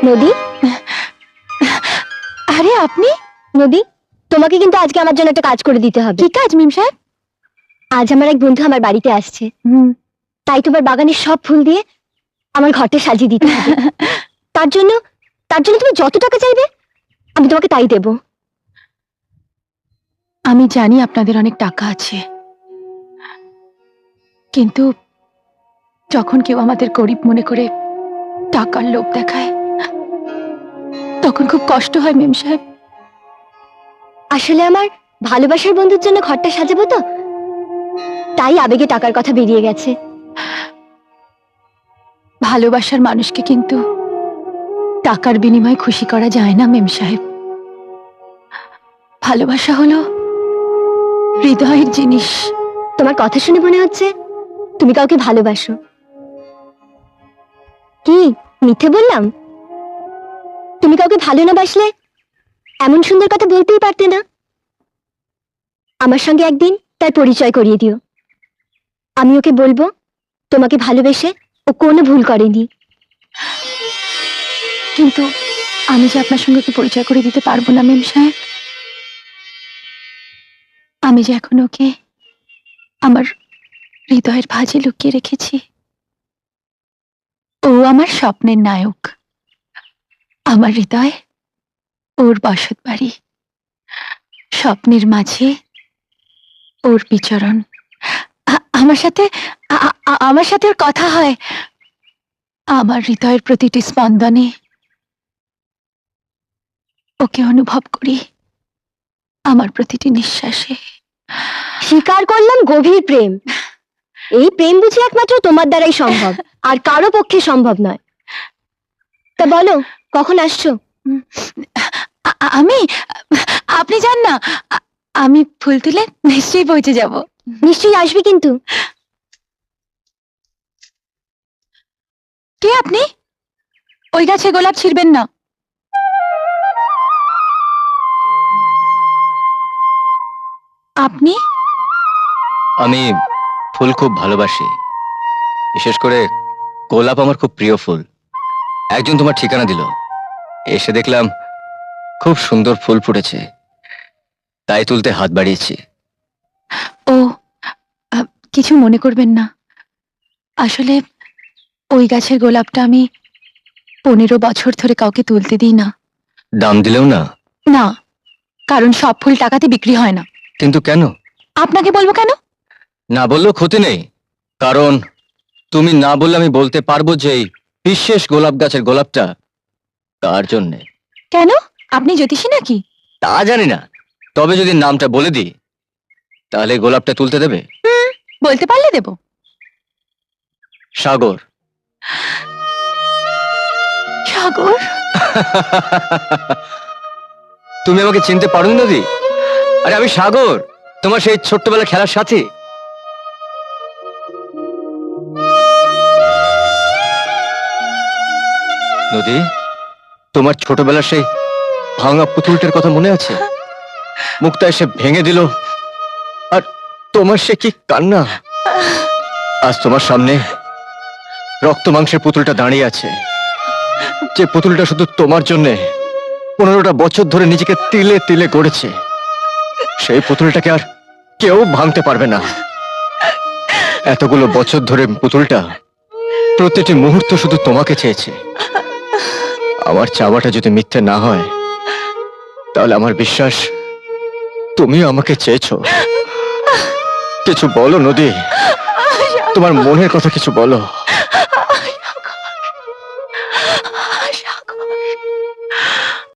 নদী, আরে আপনি? নদী, তোমাকে কিন্তু আজকে আমার জন্য একটা কাজ করে দিতে হবে। কি কাজ মিম সাহেব? আজ আমার এক বন্ধু আমার বাড়িতে আসছে, তাই তোমার বাগানের সব ফুল দিয়ে আমার ঘরটা সাজিয়ে দিতে হবে। তার জন্য তুমি যত টাকা চাইবে আমি তোমাকে তাই দেব। আমি জানি আপনাদের অনেক টাকা আছে, কিন্তু যখন কেউ আমাদের গরিব মনে করে টাকার লোভ দেখায় তখন খুব কষ্ট হয় মেম সাহেব। আসলে আমার ভালোবাসার বন্ধুর জন্য ঘরটা সাজাবো তো, তাই আবেগে টাকার কথা বেরিয়ে গেছে। ভালোবাসার মানুষকে কিন্তু টাকার বিনিময়ে খুশি করা যায় না মেম সাহেব। ভালোবাসা হলো হৃদয়ের জিনিস। তোমার কথা শুনে মনে হচ্ছে তুমি কাউকে ভালোবাসো। কি মিথ্যে বললাম? তুমি কাউকে ভালো না বাসলে এমন সুন্দর কথা বলতেই পারতে না। আমার সঙ্গে একদিন তার পরিচয় করিয়ে দিও। আমি ওকে বলবো তোমাকে ভালোবেসে ও কোনো ভুল করেনি। কিন্তু আমি যে আপনার সঙ্গে ওকে পরিচয় করে দিতে পারবো না মেম সাহেব। আমি যে এখন ওকে আমার হৃদয়ের ভাঁজে লুকিয়ে রেখেছি। ও আমার স্বপ্নের নায়ক, আমার হৃদয় ওর বসত বাড়ি, স্বপ্নের মাঝে ওর বিচরণ। আমার সাথে ওর কথা হয়, আমার হৃদয়ের প্রতিটি স্পন্দনে ওকে অনুভব করি, আমার প্রতিটি নিঃশ্বাসে। স্বীকার করলাম গভীর প্রেম। এই প্রেম বুঝি একমাত্র তোমার দ্বারাই সম্ভব, আর কারো পক্ষে সম্ভব নয়। তা বলো কখন আসছো? আমি, আপনি যান না, আমি ফুল তুলে নিশ্চয়ই পৌঁছে যাব। নিশ্চয়ই আসবে কিন্তু। কে আপনি? ওই গাছে গোলাপ ছিঁড়বেন না। আপনি? আমি ফুল খুব ভালোবাসি, বিশেষ করে গোলাপ আমার খুব প্রিয় ফুল। একজন তোমার ঠিকানা দিল, এসে দেখলাম খুব সুন্দর ফুল ফুটেছে, তাই তুলতে হাত বাড়িয়েছি। ও, কিছু মনে করবেন না। আসলে ওই গাছের গোলাপটা আমি 15 বছর ধরে কাউকে তুলতে দিই না। দাম দিলেও না? না, কারণ সব ফুল টাকাতে বিক্রি হয় না। কিন্তু কেন? আপনাকে বলবো কেন? না বললেও ক্ষতি নেই, কারণ তুমি না বললে আমি বলতে পারবো যে এই বিশেষ গোলাপ গাছের গোলাপটা তার জন্যে। কেন? আপনি জ্যোতিষী নাকি? তা জানি না, তবে যদি নামটা বলে দিই তাহলে গোলাপটা তুলতে দেবে? বলতে পারলে দেব। সাগর। সাগর? তুমি আমাকে চিনতে পারোনি নদী? আরে আমি সাগর, তোমার সেই ছোট্টবেলার খেলার সাথী। নদী, তোমার ছোটবেলার সেই ভাঙা পুতুলটার কথা মনে আছে? মুক্তা এসে ভেঙে দিল, আর তোমার সে কি কান্না। আজ তোমার সামনে রক্ত মাংসের পুতুলটা দাঁড়িয়ে আছে, যে পুতুলটা শুধু তোমার জন্যে 15টা বছর ধরে নিজেকে তিলে তিলে গড়েছে। সেই পুতুলটাকে আর কেউ ভাঙতে পারবে না। এতগুলো বছর ধরে পুতুলটা প্রতিটি মুহূর্ত শুধু তোমাকে চেয়েছে। আমার চাওয়াটা যদি মিথ্যে না হয়, তাহলে আমার বিশ্বাস তুমিও আমাকে চেয়েছো। কিছু বলো নদী, তোমার মনের কথা কিছু বলো।